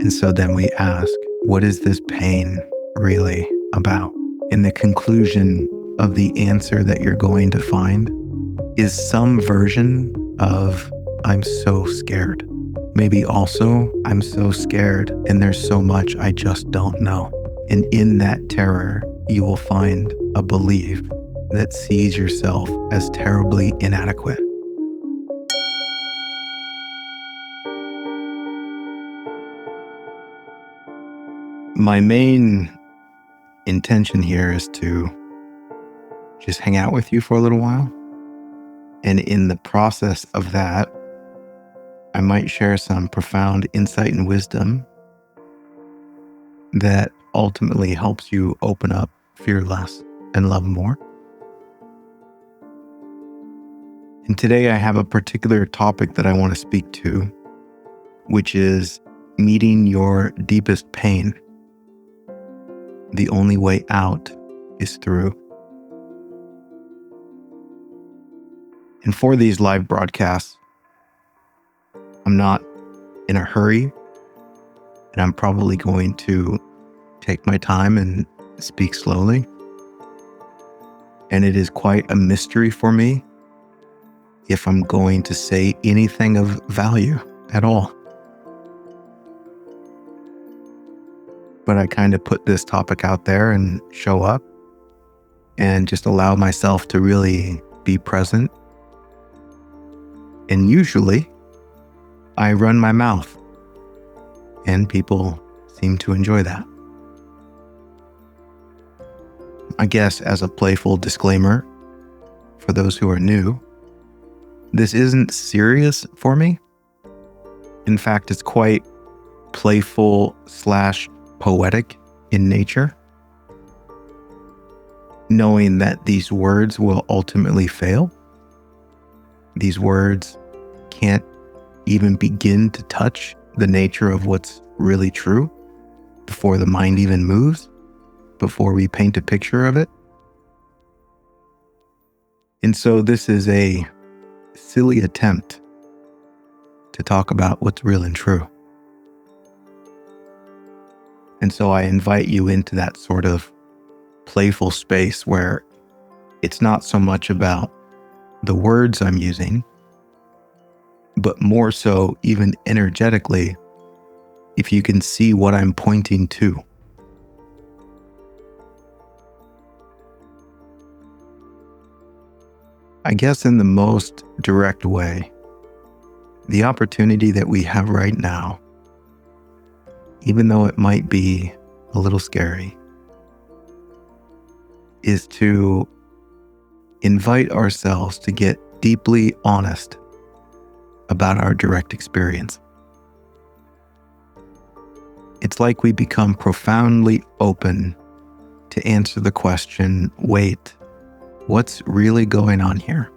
And so then we ask, what is this pain really about? And the conclusion of the answer that you're going to find is some version of, I'm so scared. Maybe also, I'm so scared and there's so much I just don't know. And in that terror, you will find a belief that sees yourself as terribly inadequate. My main intention here is to just hang out with you for a little while. And in the process of that, I might share some profound insight and wisdom that ultimately helps you open up, fear less, and love more. And today I have a particular topic that I want to speak to, which is meeting your deepest pain. The only way out is through. And for these live broadcasts, I'm not in a hurry, and I'm probably going to take my time and speak slowly. And it is quite a mystery for me if I'm going to say anything of value at all. But I kind of put this topic out there and show up and just allow myself to really be present. And usually I run my mouth, and people seem to enjoy that. I guess as a playful disclaimer, for those who are new, this isn't serious for me. In fact, it's quite playful / poetic in nature, knowing that these words will ultimately fail. These words can't even begin to touch the nature of what's really true before the mind even moves, before we paint a picture of it. And so this is a silly attempt to talk about what's real and true. And so I invite you into that sort of playful space where it's not so much about the words I'm using, but more so even energetically, if you can see what I'm pointing to. I guess in the most direct way, the opportunity that we have right now, even though it might be a little scary, is to invite ourselves to get deeply honest about our direct experience. It's like we become profoundly open to answer the question, wait, what's really going on here?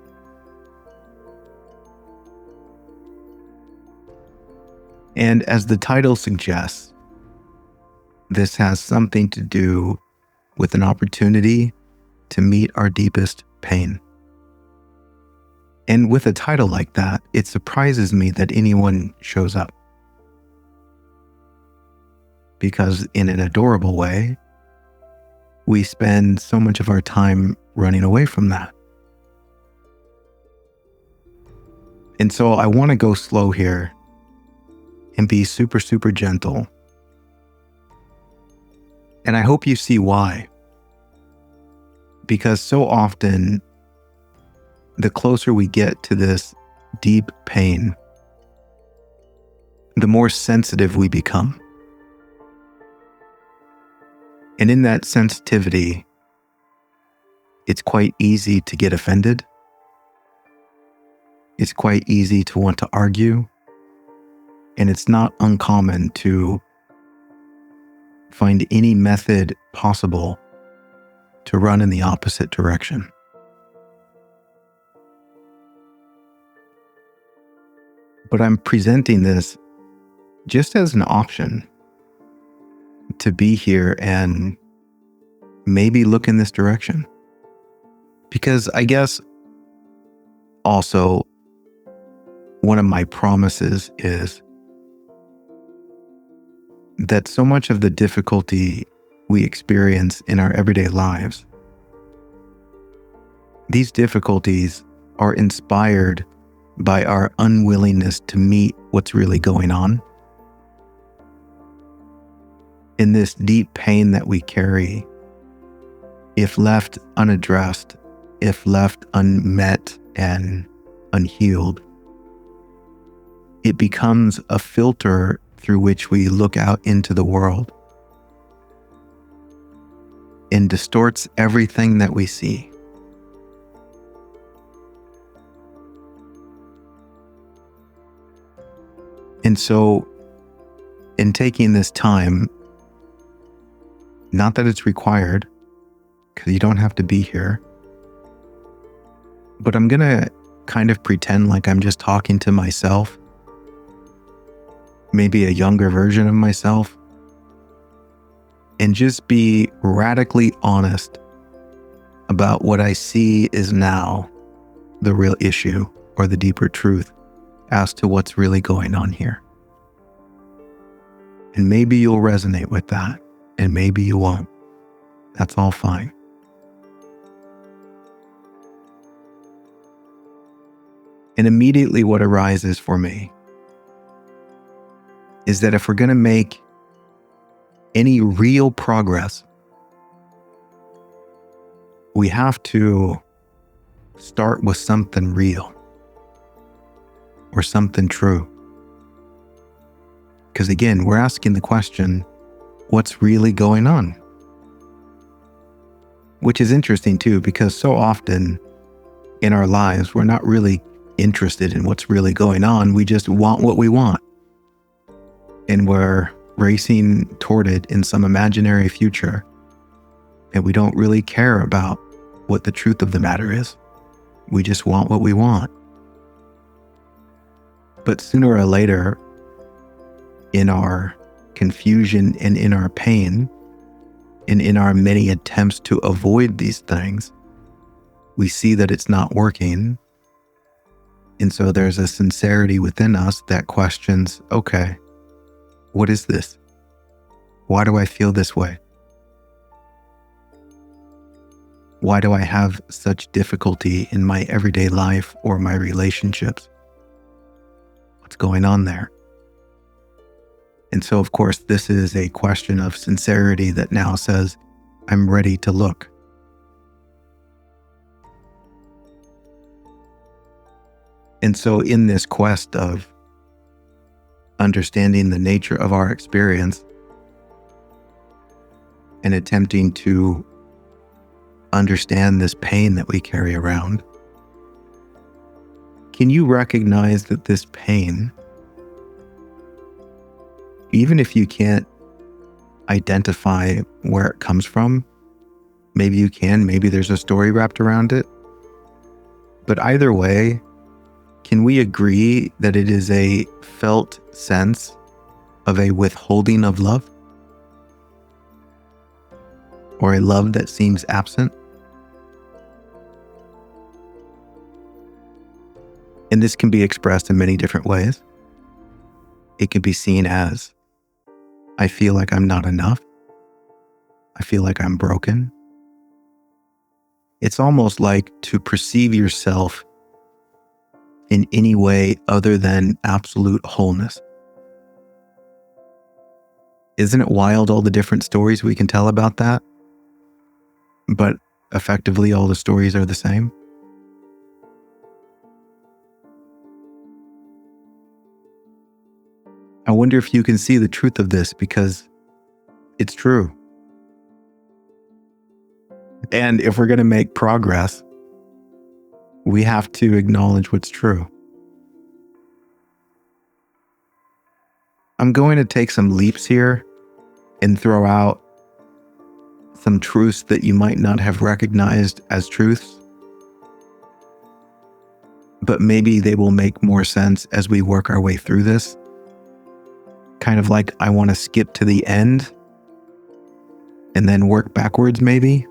And as the title suggests, this has something to do with an opportunity to meet our deepest pain. And with a title like that, it surprises me that anyone shows up. Because in an adorable way, we spend so much of our time running away from that. And so I want to go slow here and be super, super gentle. And I hope you see why. Because so often, the closer we get to this deep pain, the more sensitive we become. And in that sensitivity, it's quite easy to get offended. It's quite easy to want to argue. And it's not uncommon to find any method possible to run in the opposite direction. But I'm presenting this just as an option to be here and maybe look in this direction. Because I guess also one of my promises is that so much of the difficulty we experience in our everyday lives, these difficulties are inspired by our unwillingness to meet what's really going on. In this deep pain that we carry, if left unaddressed, if left unmet and unhealed, it becomes a filter through which we look out into the world and distorts everything that we see. And so, in taking this time, not that it's required, because you don't have to be here, but I'm going to kind of pretend like I'm just talking to myself, maybe a younger version of myself, and just be radically honest about what I see is now the real issue or the deeper truth as to what's really going on here. And maybe you'll resonate with that, and maybe you won't. That's all fine. And immediately what arises for me is that if we're going to make any real progress, we have to start with something real or something true. Because again, we're asking the question, what's really going on? Which is interesting too, because so often in our lives, we're not really interested in what's really going on. We just want what we want. And we're racing toward it in some imaginary future. And we don't really care about what the truth of the matter is. We just want what we want. But sooner or later, in our confusion and in our pain, and in our many attempts to avoid these things, we see that it's not working. And so there's a sincerity within us that questions, okay, what is this? Why do I feel this way? Why do I have such difficulty in my everyday life or my relationships? What's going on there? And so, of course, this is a question of sincerity that now says, I'm ready to look. And so in this quest of understanding the nature of our experience and attempting to understand this pain that we carry around, can you recognize that this pain, even if you can't identify where it comes from, maybe you can, maybe there's a story wrapped around it, but either way, can we agree that it is a felt sense of a withholding of love? Or a love that seems absent? And this can be expressed in many different ways. It can be seen as, I feel like I'm not enough. I feel like I'm broken. It's almost like to perceive yourself in any way other than absolute wholeness. Isn't it wild, all the different stories we can tell about that? But effectively, all the stories are the same. I wonder if you can see the truth of this, because it's true. And if we're going to make progress, we have to acknowledge what's true. I'm going to take some leaps here and throw out some truths that you might not have recognized as truths, but maybe they will make more sense as we work our way through this. Kind of like I want to skip to the end and then work backwards maybe.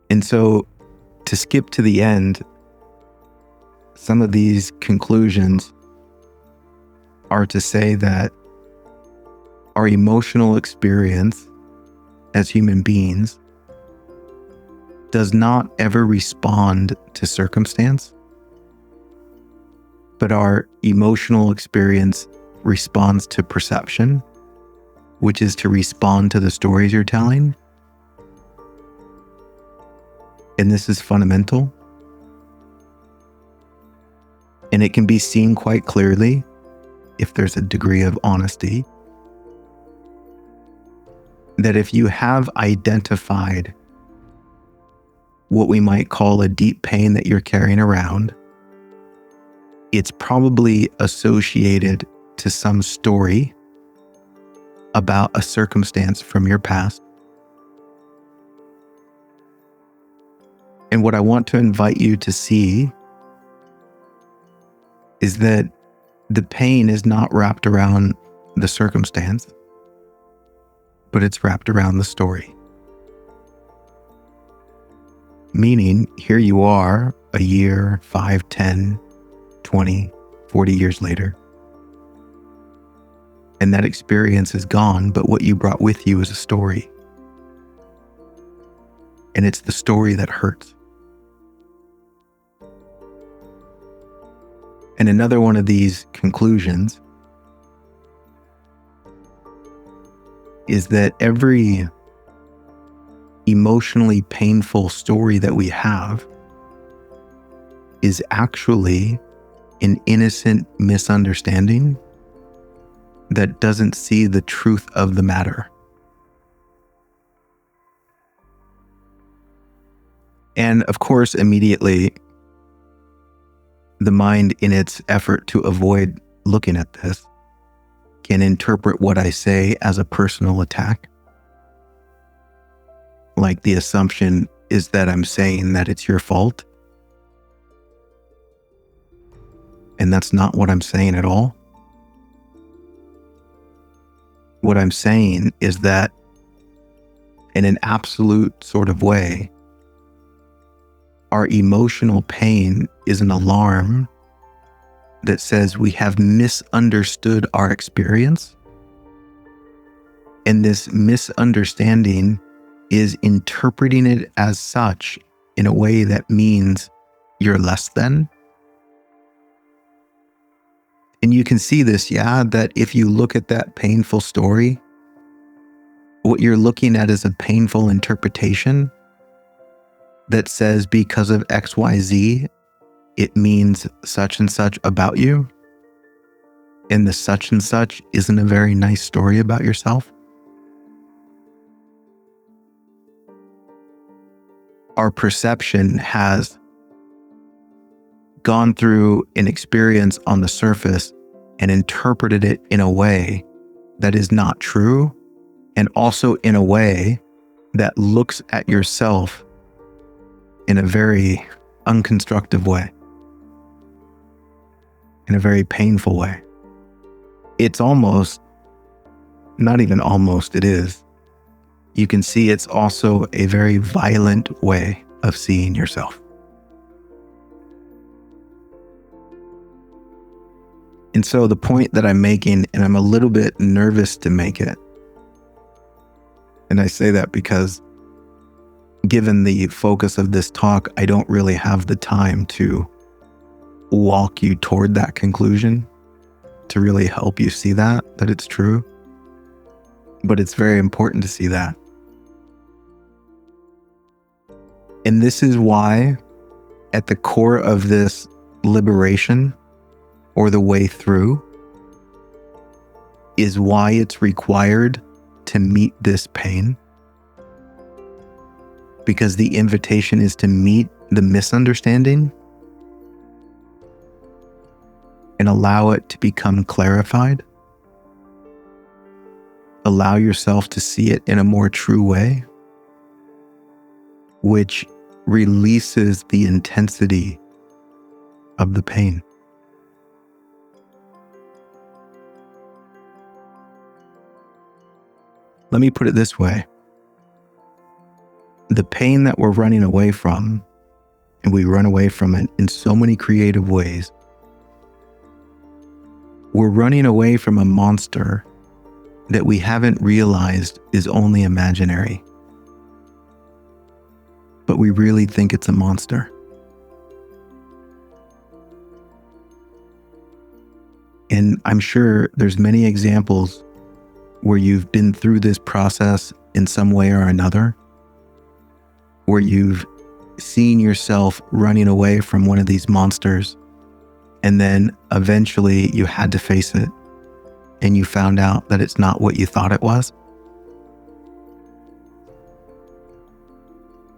And so to skip to the end, some of these conclusions are to say that our emotional experience as human beings does not ever respond to circumstance, but our emotional experience responds to perception, which is to respond to the stories you're telling. And this is fundamental. And it can be seen quite clearly if there's a degree of honesty, that if you have identified what we might call a deep pain that you're carrying around, it's probably associated to some story about a circumstance from your past. And what I want to invite you to see is that the pain is not wrapped around the circumstance, but it's wrapped around the story. Meaning, here you are a year, 5, 10, 20, 40 years later, and that experience is gone, but what you brought with you is a story. And it's the story that hurts. And another one of these conclusions is that every emotionally painful story that we have is actually an innocent misunderstanding that doesn't see the truth of the matter. And of course, immediately, the mind, in its effort to avoid looking at this, can interpret what I say as a personal attack. Like the assumption is that I'm saying that it's your fault. And that's not what I'm saying at all. What I'm saying is that in an absolute sort of way, our emotional pain is an alarm that says we have misunderstood our experience. And this misunderstanding is interpreting it as such in a way that means you're less than. And you can see this, that if you look at that painful story, what you're looking at is a painful interpretation that says because of XYZ, it means such and such about you. And the such and such isn't a very nice story about yourself. Our perception has gone through an experience on the surface and interpreted it in a way that is not true, and also in a way that looks at yourself in a very unconstructive way, in a very painful way. It's almost, not even almost, it is. You can see it's also a very violent way of seeing yourself. And so the point that I'm making, and I'm a little bit nervous to make it, and I say that because given the focus of this talk, I don't really have the time to walk you toward that conclusion, to really help you see that it's true. But it's very important to see that. And this is why, at the core of this liberation, or the way through, is why it's required to meet this pain. Because the invitation is to meet the misunderstanding and allow it to become clarified. Allow yourself to see it in a more true way, which releases the intensity of the pain. Let me put it this way. The pain that we're running away from, and we run away from it in so many creative ways, We're running away from a monster that we haven't realized is only imaginary, but we really think it's a monster. And I'm sure there's many examples where you've been through this process in some way or another, where you've seen yourself running away from one of these monsters, and then eventually you had to face it, and you found out that it's not what you thought it was.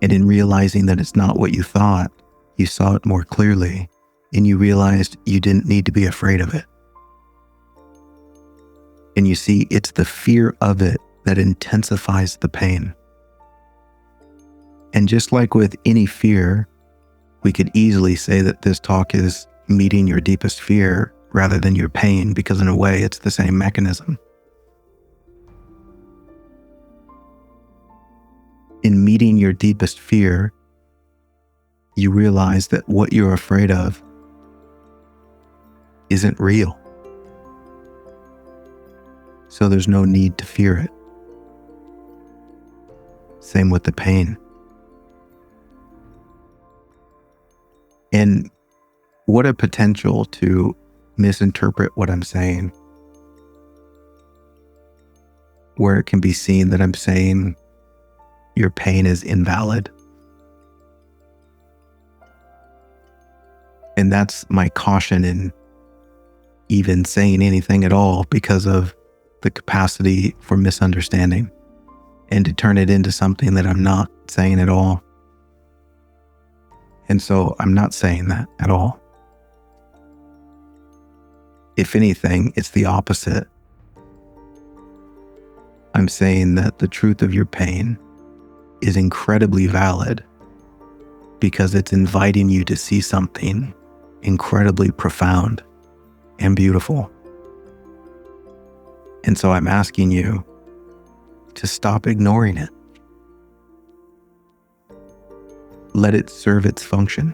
And in realizing that it's not what you thought, you saw it more clearly, and you realized you didn't need to be afraid of it. And you see, it's the fear of it that intensifies the pain. And just like with any fear, we could easily say that this talk is meeting your deepest fear rather than your pain, because in a way, it's the same mechanism. In meeting your deepest fear, you realize that what you're afraid of isn't real. So there's no need to fear it. Same with the pain. And what a potential to misinterpret what I'm saying, where it can be seen that I'm saying your pain is invalid. And that's my caution in even saying anything at all, because of the capacity for misunderstanding and to turn it into something that I'm not saying at all. And so I'm not saying that at all. If anything, it's the opposite. I'm saying that the truth of your pain is incredibly valid, because it's inviting you to see something incredibly profound and beautiful. And so I'm asking you to stop ignoring it. Let it serve its function,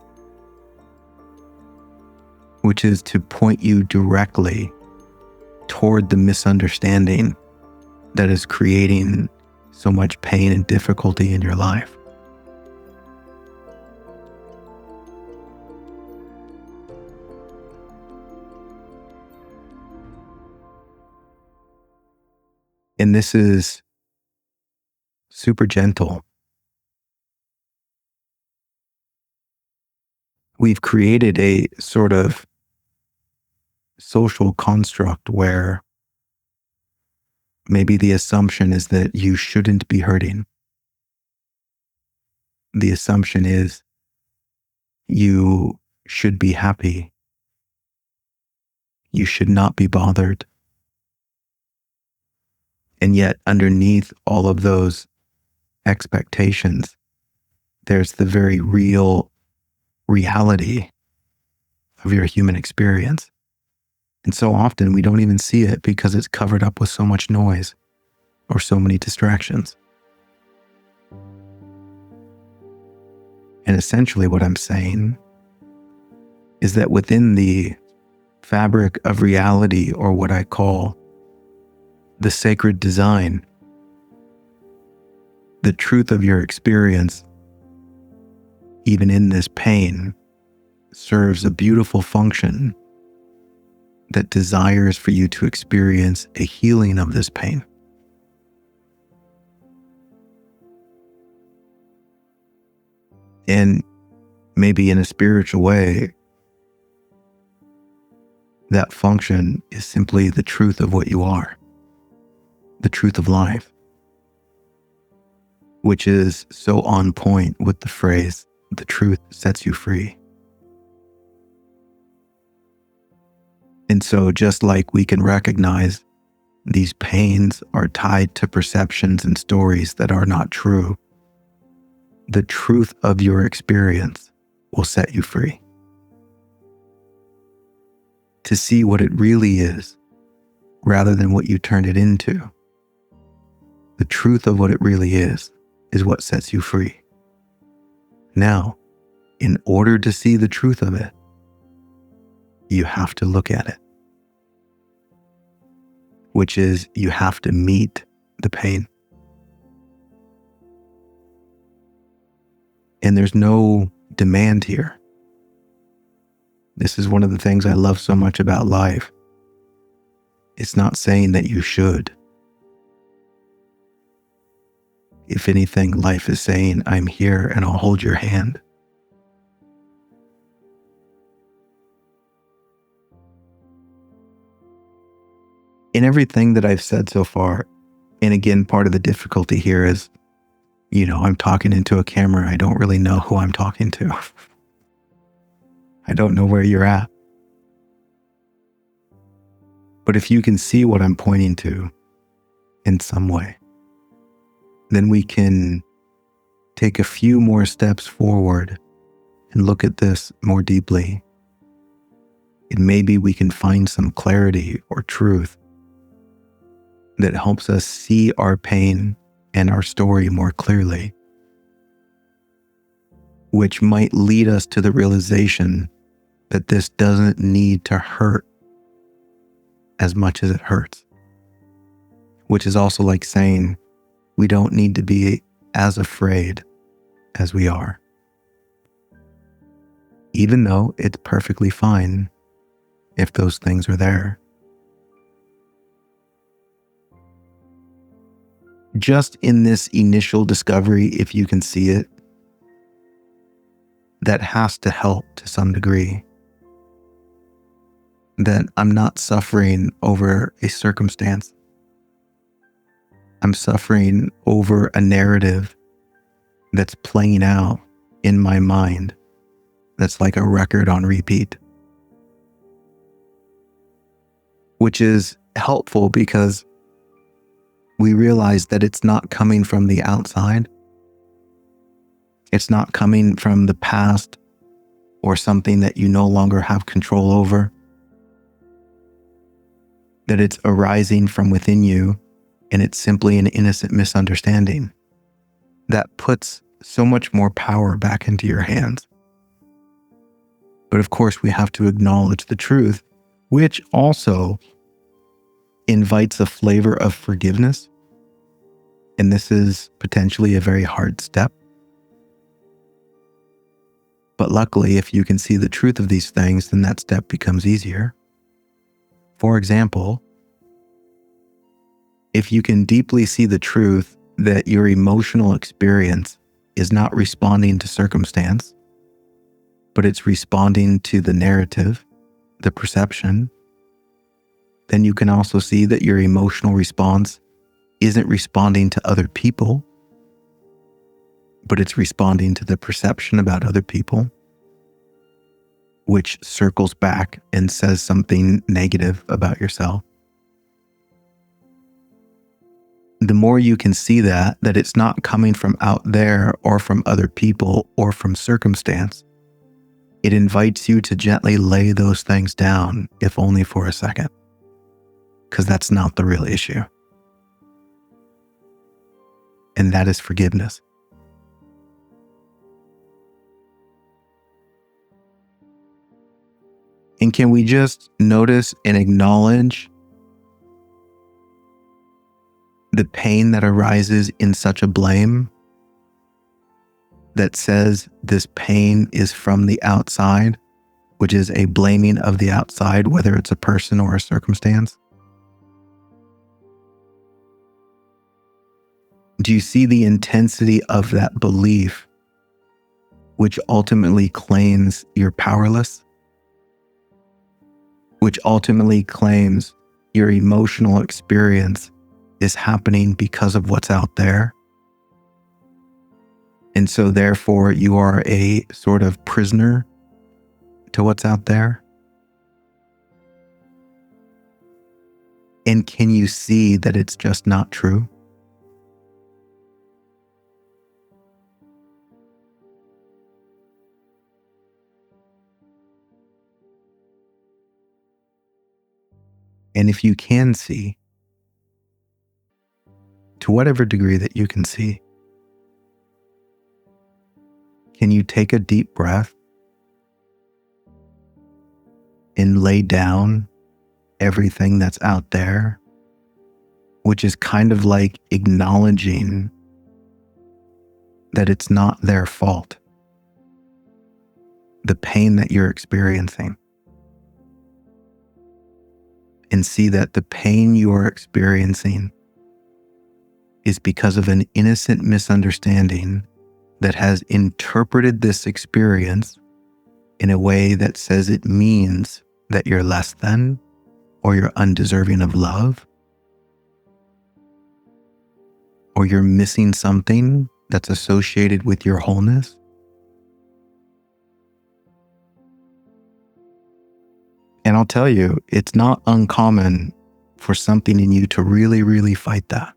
which is to point you directly toward the misunderstanding that is creating so much pain and difficulty in your life. And this is super gentle. We've created a sort of social construct where maybe the assumption is that you shouldn't be hurting. The assumption is you should be happy. You should not be bothered. And yet, underneath all of those expectations, there's the very real reality of your human experience. And so often we don't even see it because it's covered up with so much noise or so many distractions. And essentially what I'm saying is that within the fabric of reality, or what I call the sacred design, the truth of your experience, even in this pain, serves a beautiful function that desires for you to experience a healing of this pain. And maybe in a spiritual way, that function is simply the truth of what you are, the truth of life, which is so on point with the phrase, the truth sets you free. And so just like we can recognize these pains are tied to perceptions and stories that are not true, the truth of your experience will set you free. To see what it really is, rather than what you turned it into. The truth of what it really is what sets you free. Now, in order to see the truth of it, you have to look at it. which is you have to meet the pain. And there's no demand here. This is one of the things I love so much about life. It's not saying that you should. If anything, life is saying, I'm here and I'll hold your hand. In everything that I've said so far, and again, part of the difficulty here is, I'm talking into a camera. I don't really know who I'm talking to. I don't know where you're at. But if you can see what I'm pointing to in some way, then we can take a few more steps forward and look at this more deeply. And maybe we can find some clarity or truth that helps us see our pain and our story more clearly, which might lead us to the realization that this doesn't need to hurt as much as it hurts, which is also like saying we don't need to be as afraid as we are, even though it's perfectly fine if those things are there. Just in this initial discovery, if you can see it, that has to help to some degree. That I'm not suffering over a circumstance. I'm suffering over a narrative that's playing out in my mind that's like a record on repeat. Which is helpful because we realize that it's not coming from the outside. It's not coming from the past or something that you no longer have control over. That it's arising from within you, and it's simply an innocent misunderstanding that puts so much more power back into your hands. But of course, we have to acknowledge the truth, which also invites a flavor of forgiveness. And this is potentially a very hard step. But luckily, if you can see the truth of these things, then that step becomes easier. For example, if you can deeply see the truth that your emotional experience is not responding to circumstance, but it's responding to the narrative, the perception, then you can also see that your emotional response isn't responding to other people, but it's responding to the perception about other people, which circles back and says something negative about yourself. The more you can see that it's not coming from out there or from other people or from circumstance, it invites you to gently lay those things down, if only for a second, because that's not the real issue. And that is forgiveness. And can we just notice and acknowledge the pain that arises in such a blame that says this pain is from the outside, which is a blaming of the outside, whether it's a person or a circumstance? Do you see the intensity of that belief, which ultimately claims you're powerless? Which ultimately claims your emotional experience is happening because of what's out there. And so therefore you are a sort of prisoner to what's out there. And can you see that it's just not true? And if you can see, to whatever degree that you can see, can you take a deep breath and lay down everything that's out there which is kind of like acknowledging that it's not their fault, the pain that you're experiencing. And see that the pain you are experiencing is because of an innocent misunderstanding that has interpreted this experience in a way that says it means that you're less than, or you're undeserving of love, or you're missing something that's associated with your wholeness. And I'll tell you, it's not uncommon for something in you to really, really fight that.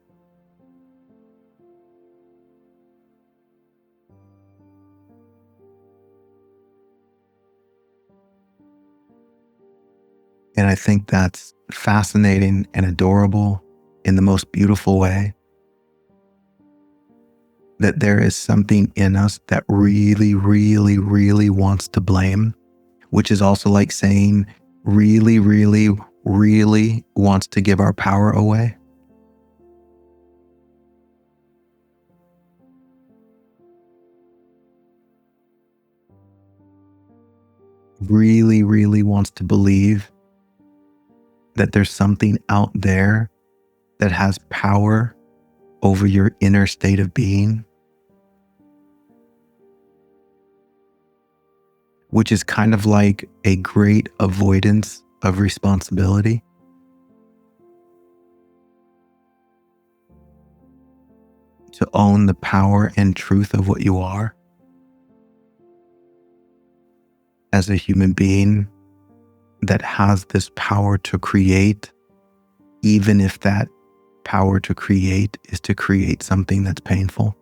And I think that's fascinating and adorable in the most beautiful way. That there is something in us that really, really, really wants to blame, which is also like saying really, really, really wants to give our power away. Really, really wants to believe that there's something out there that has power over your inner state of being, which is kind of like a great avoidance of responsibility. To own the power and truth of what you are as a human being that has this power to create, even if that power to create is to create something that's painful.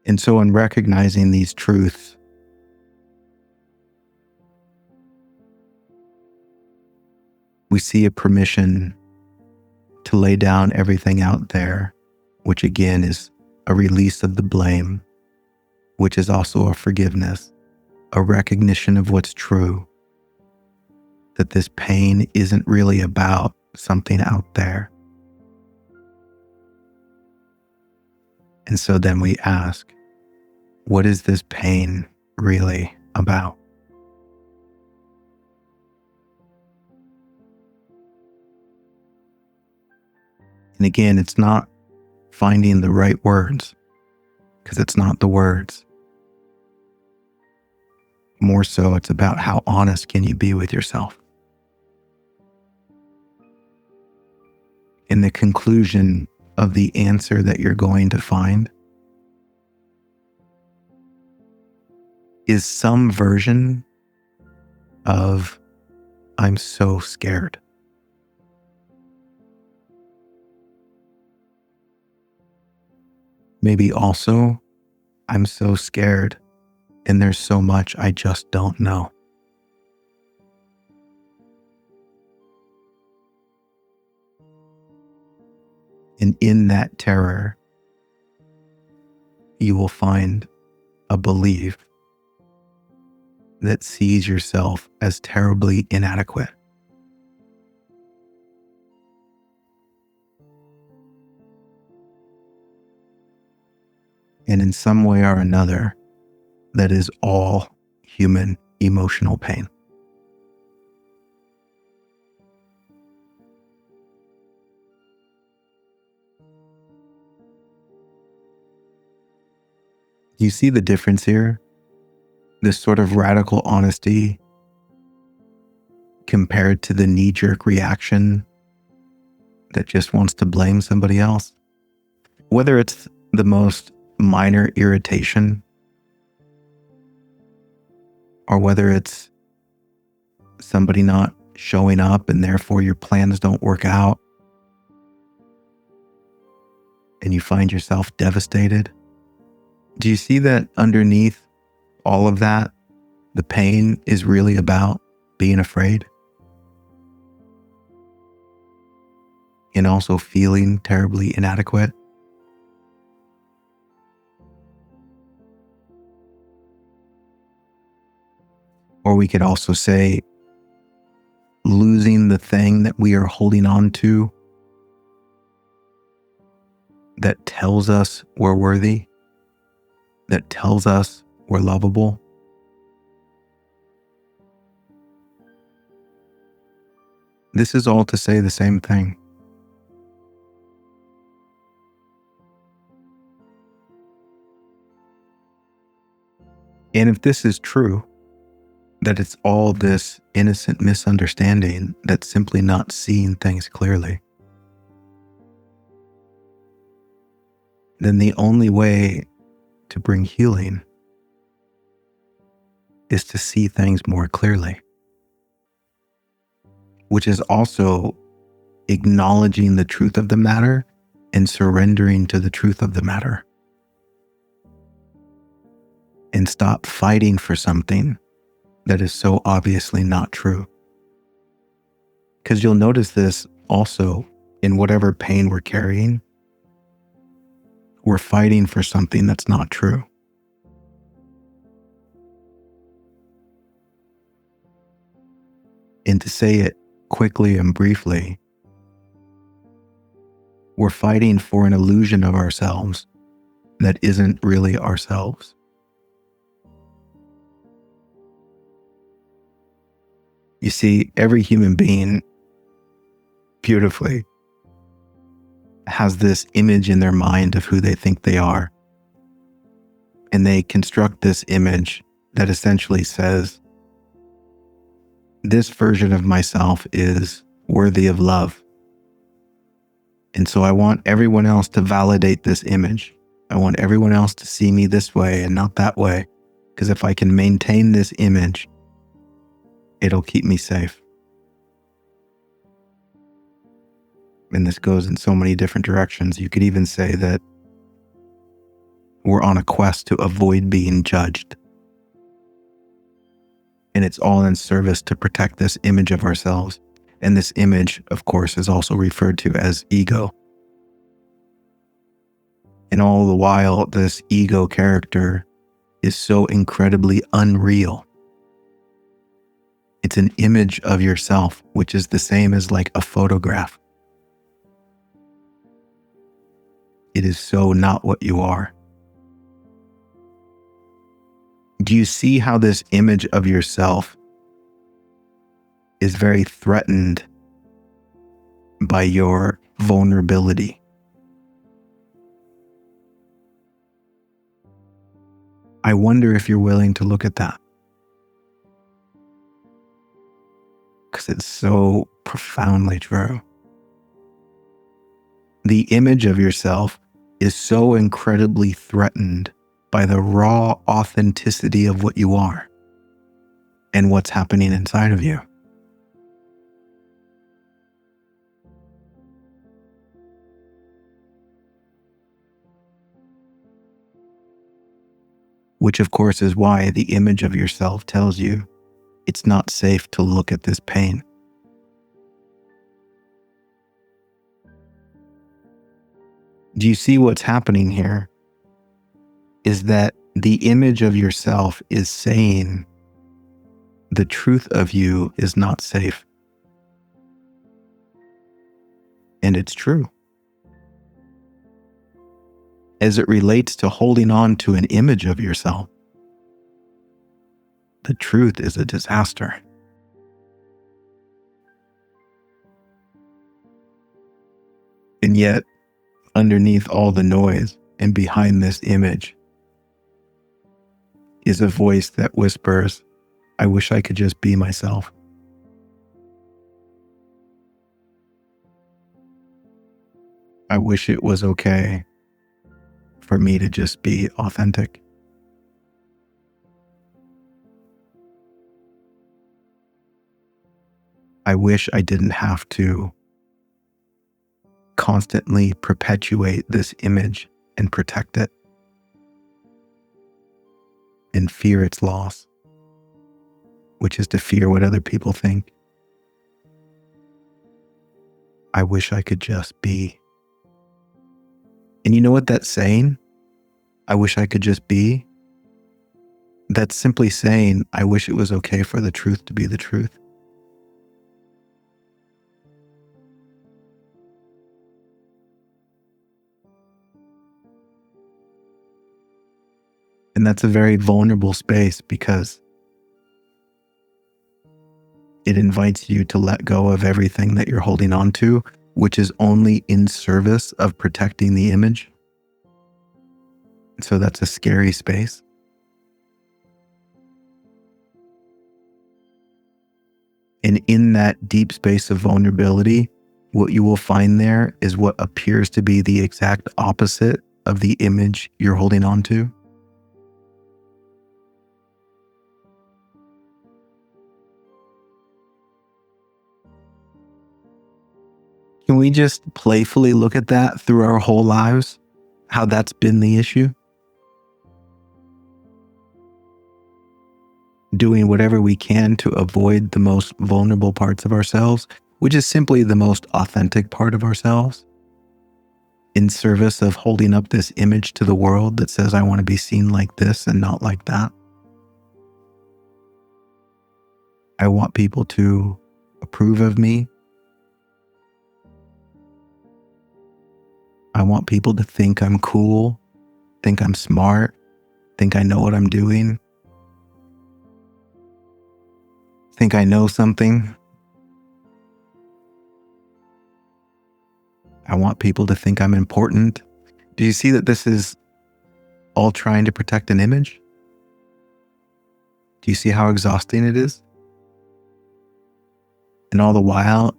And so in recognizing these truths, we see a permission to lay down everything out there, which again is a release of the blame, which is also a forgiveness, a recognition of what's true, that this pain isn't really about something out there. And so then we ask, what is this pain really about? And again, it's not finding the right words, because it's not the words. More so, it's about how honest can you be with yourself. In the conclusion of the answer that you're going to find is some version of, I'm so scared. Maybe also, I'm so scared and there's so much I just don't know. And in that terror, you will find a belief that sees yourself as terribly inadequate. And in some way or another, that is all human emotional pain. Do you see the difference here? This sort of radical honesty compared to the knee-jerk reaction that just wants to blame somebody else. Whether it's the most minor irritation or whether it's somebody not showing up and therefore your plans don't work out and you find yourself devastated. Do you see that underneath all of that, the pain is really about being afraid and also feeling terribly inadequate? we could also say losing the thing that we are holding on to that tells us we're worthy, that tells us we're lovable. This is all to say the same thing. And if this is true, that it's all this innocent misunderstanding that's simply not seeing things clearly, then the only way to bring healing is to see things more clearly, which is also acknowledging the truth of the matter and surrendering to the truth of the matter. And stop fighting for something that is so obviously not true. Because you'll notice this also in whatever pain we're carrying. We're fighting for something that's not true. And to say it quickly and briefly, we're fighting for an illusion of ourselves that isn't really ourselves. You see, every human being, beautifully, has this image in their mind of who they think they are. And they construct this image that essentially says, this version of myself is worthy of love. And so I want everyone else to validate this image. I want everyone else to see me this way and not that way. Because if I can maintain this image, it'll keep me safe. And this goes in so many different directions. You could even say that we're on a quest to avoid being judged. And it's all in service to protect this image of ourselves. And this image, of course, is also referred to as ego. And all the while, this ego character is so incredibly unreal. It's an image of yourself, which is the same as like a photograph. It is so not what you are. Do you see how this image of yourself is very threatened by your vulnerability? I wonder if you're willing to look at that. Because it's so profoundly true. The image of yourself is so incredibly threatened by the raw authenticity of what you are and what's happening inside of you. Which, of course, is why the image of yourself tells you it's not safe to look at this pain. Do you see what's happening here? Is that the image of yourself is saying the truth of you is not safe. And it's true. As it relates to holding on to an image of yourself, the truth is a disaster. And yet, underneath all the noise and behind this image is a voice that whispers, I wish I could just be myself. I wish it was okay for me to just be authentic. I wish I didn't have to constantly perpetuate this image and protect it and fear its loss, which is to fear what other people think. I wish I could just be. And you know what that's saying? I wish I could just be. That's simply saying, I wish it was okay for the truth to be the truth. And that's a very vulnerable space because it invites you to let go of everything that you're holding on to, which is only in service of protecting the image. So that's a scary space. And in that deep space of vulnerability, what you will find there is what appears to be the exact opposite of the image you're holding on to. Can we just playfully look at that through our whole lives? How that's been the issue? Doing whatever we can to avoid the most vulnerable parts of ourselves, which is simply the most authentic part of ourselves, in service of holding up this image to the world that says, I want to be seen like this and not like that. I want people to approve of me. I want people to think I'm cool, think I'm smart, think I know what I'm doing, think I know something. I want people to think I'm important. Do you see that this is all trying to protect an image? Do you see how exhausting it is? And all the while,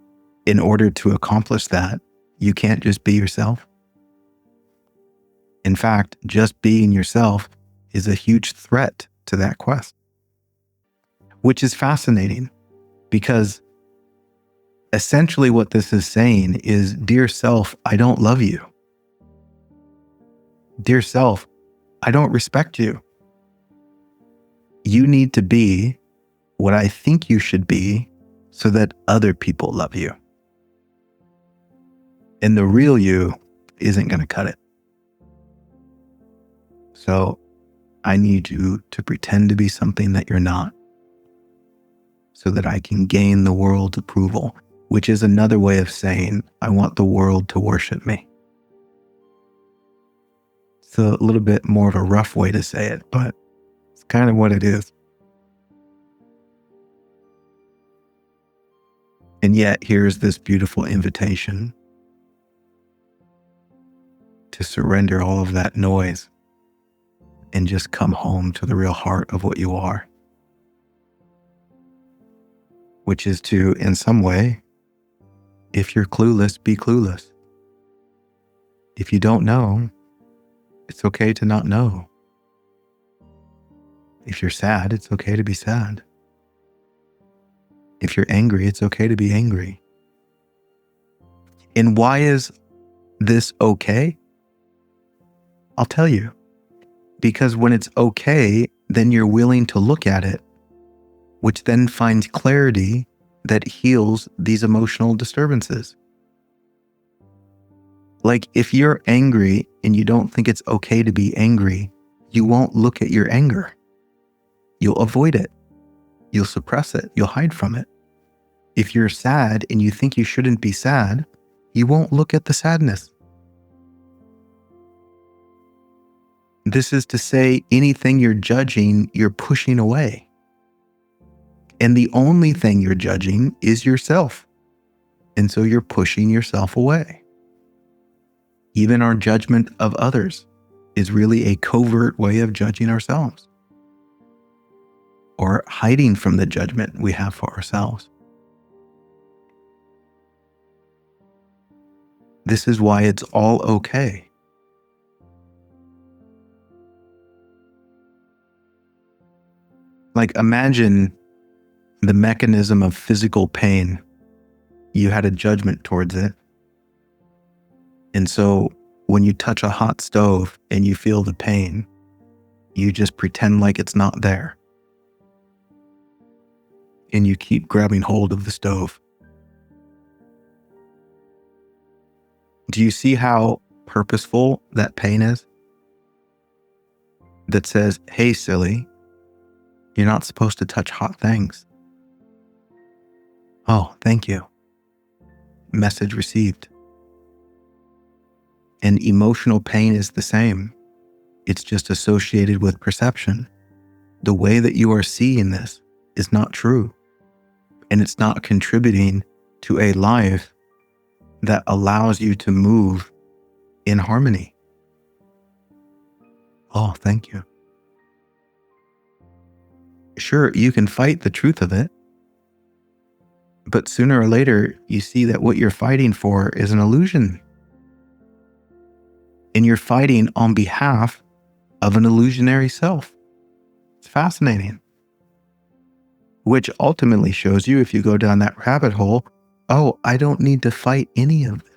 in order to accomplish that, you can't just be yourself. In fact, just being yourself is a huge threat to that quest, which is fascinating because essentially what this is saying is, dear self, I don't love you. Dear self, I don't respect you. You need to be what I think you should be so that other people love you. And the real you isn't going to cut it. So I need you to pretend to be something that you're not so that I can gain the world's approval, which is another way of saying, I want the world to worship me. It's a little bit more of a rough way to say it, but it's kind of what it is. And yet, here's this beautiful invitation to surrender all of that noise and just come home to the real heart of what you are, which is to, in some way, if you're clueless, be clueless. If you don't know, it's okay to not know. If you're sad, it's okay to be sad. If you're angry, it's okay to be angry. And why is this okay? I'll tell you. Because when it's okay, then you're willing to look at it, which then finds clarity that heals these emotional disturbances. Like if you're angry and you don't think it's okay to be angry, you won't look at your anger. You'll avoid it. You'll suppress it. You'll hide from it. If you're sad and you think you shouldn't be sad, you won't look at the sadness. This is to say, anything you're judging, you're pushing away. And the only thing you're judging is yourself. And so you're pushing yourself away. Even our judgment of others is really a covert way of judging ourselves or hiding from the judgment we have for ourselves. This is why it's all okay. Like imagine the mechanism of physical pain. You had a judgment towards it. And so when you touch a hot stove and you feel the pain, you just pretend like it's not there. And you keep grabbing hold of the stove. Do you see how purposeful that pain is? That says, hey, silly, You're not supposed to touch hot things. Oh, thank you. Message received. And emotional pain is the same. It's just associated with perception. The way that you are seeing this is not true. And it's not contributing to a life that allows you to move in harmony. Oh, thank you. Sure, you can fight the truth of it, but sooner or later, you see that what you're fighting for is an illusion. And you're fighting on behalf of an illusionary self. It's fascinating. Which ultimately shows you, if you go down that rabbit hole, oh, I don't need to fight any of this.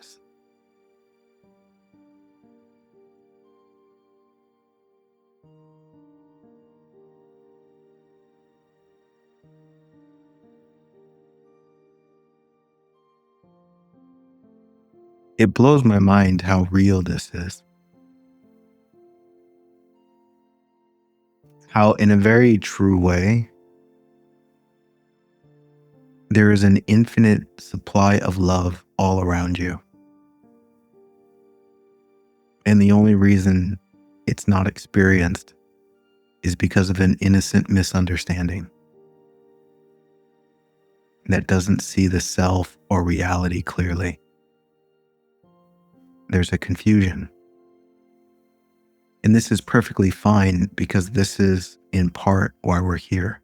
It blows my mind how real this is. How, in a very true way, there is an infinite supply of love all around you. And the only reason it's not experienced is because of an innocent misunderstanding that doesn't see the self or reality clearly. There's a confusion. And this is perfectly fine, because this is in part why we're here,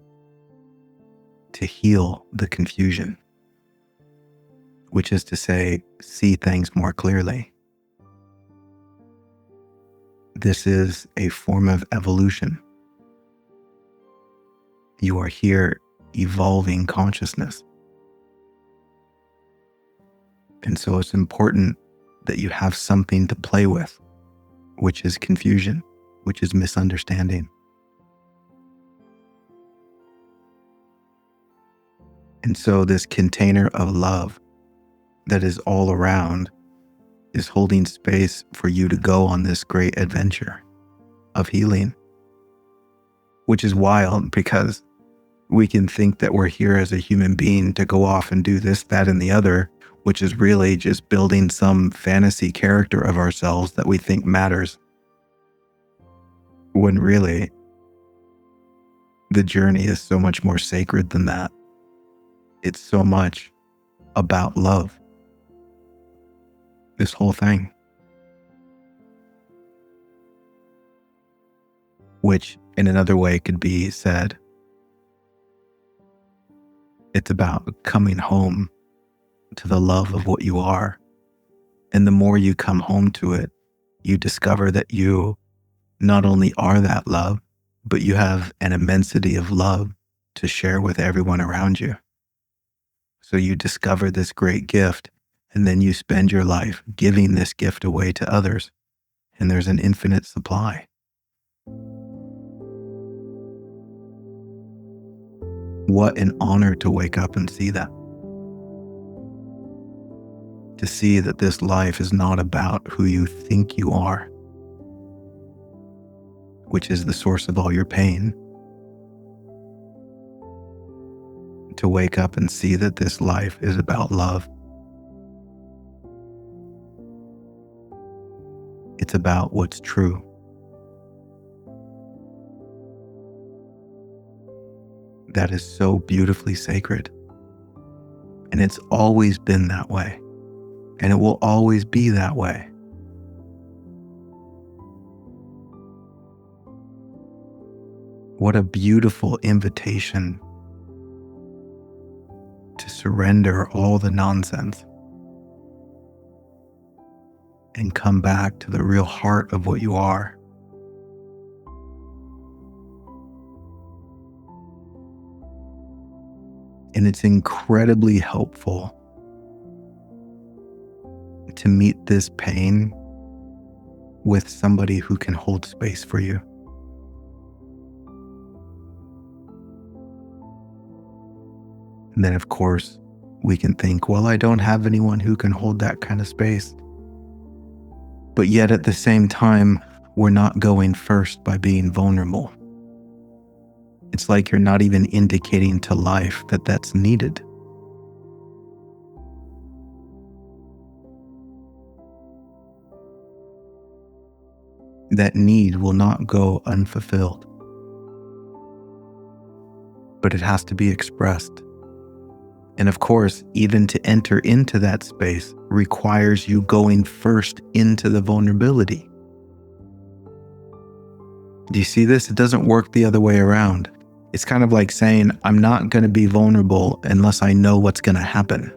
to heal the confusion, which is to say, see things more clearly. This is a form of evolution. You are here evolving consciousness. And so it's important that you have something to play with, which is confusion, which is misunderstanding. And so this container of love that is all around is holding space for you to go on this great adventure of healing, which is wild, because we can think that we're here as a human being to go off and do this, that, and the other, which is really just building some fantasy character of ourselves that we think matters, when really the journey is so much more sacred than that. It's so much about love. This whole thing. Which in another way could be said, it's about coming home to the love of what you are. And the more you come home to it, you discover that you not only are that love, but you have an immensity of love to share with everyone around you. So you discover this great gift, and then you spend your life giving this gift away to others. And there's an infinite supply. What an honor to wake up and see that. To see that this life is not about who you think you are, which is the source of all your pain. To wake up and see that this life is about love. It's about what's true. That is so beautifully sacred. And it's always been that way. And it will always be that way. What a beautiful invitation to surrender all the nonsense and come back to the real heart of what you are. And it's incredibly helpful to meet this pain with somebody who can hold space for you. And then, of course, we can think, well, I don't have anyone who can hold that kind of space. But yet at the same time, we're not going first by being vulnerable. It's like you're not even indicating to life that that's needed. That need will not go unfulfilled, but it has to be expressed. And of course, even to enter into that space requires you going first into the vulnerability. Do you see this? It doesn't work the other way around. It's kind of like saying, I'm not going to be vulnerable unless I know what's going to happen.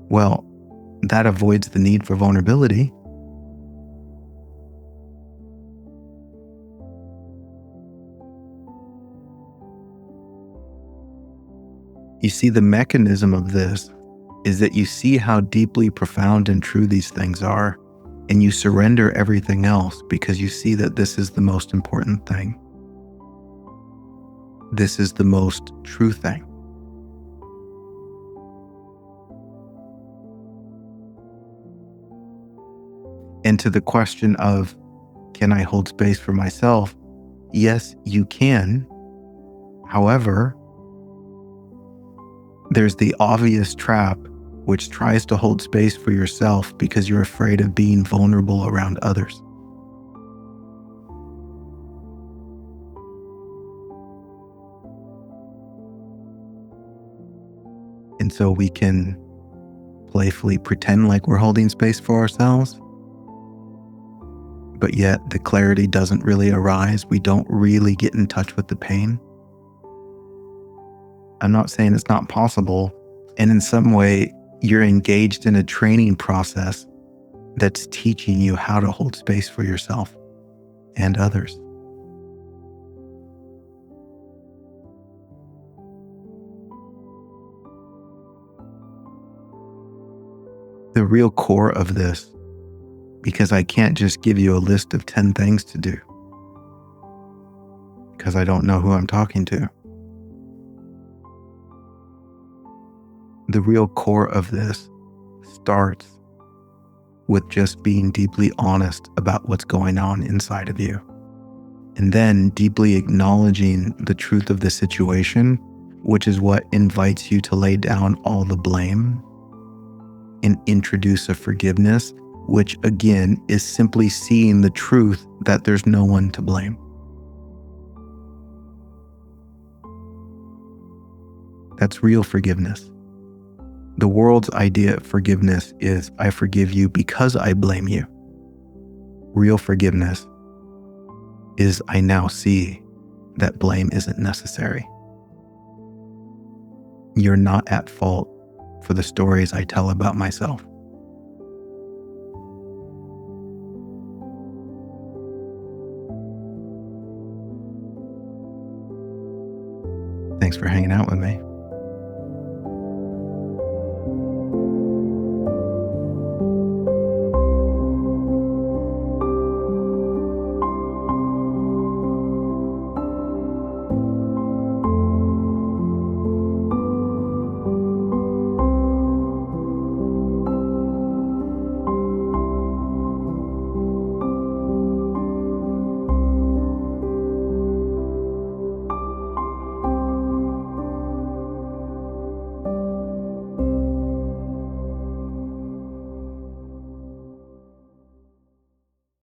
Well, that avoids the need for vulnerability. You see, the mechanism of this is that you see how deeply profound and true these things are, and you surrender everything else because you see that this is the most important thing. This is the most true thing. And to the question of, can I hold space for myself? Yes, you can. However, there's the obvious trap, which tries to hold space for yourself because you're afraid of being vulnerable around others. And so we can playfully pretend like we're holding space for ourselves, but yet the clarity doesn't really arise. We don't really get in touch with the pain. I'm not saying it's not possible. And in some way, you're engaged in a training process that's teaching you how to hold space for yourself and others. The real core of this, because I can't just give you a list of 10 things to do, because I don't know who I'm talking to. The real core of this starts with just being deeply honest about what's going on inside of you. And then deeply acknowledging the truth of the situation, which is what invites you to lay down all the blame and introduce a forgiveness, which again is simply seeing the truth that there's no one to blame. That's real forgiveness. The world's idea of forgiveness is, I forgive you because I blame you. Real forgiveness is, I now see that blame isn't necessary. You're not at fault for the stories I tell about myself. Thanks for hanging out with me.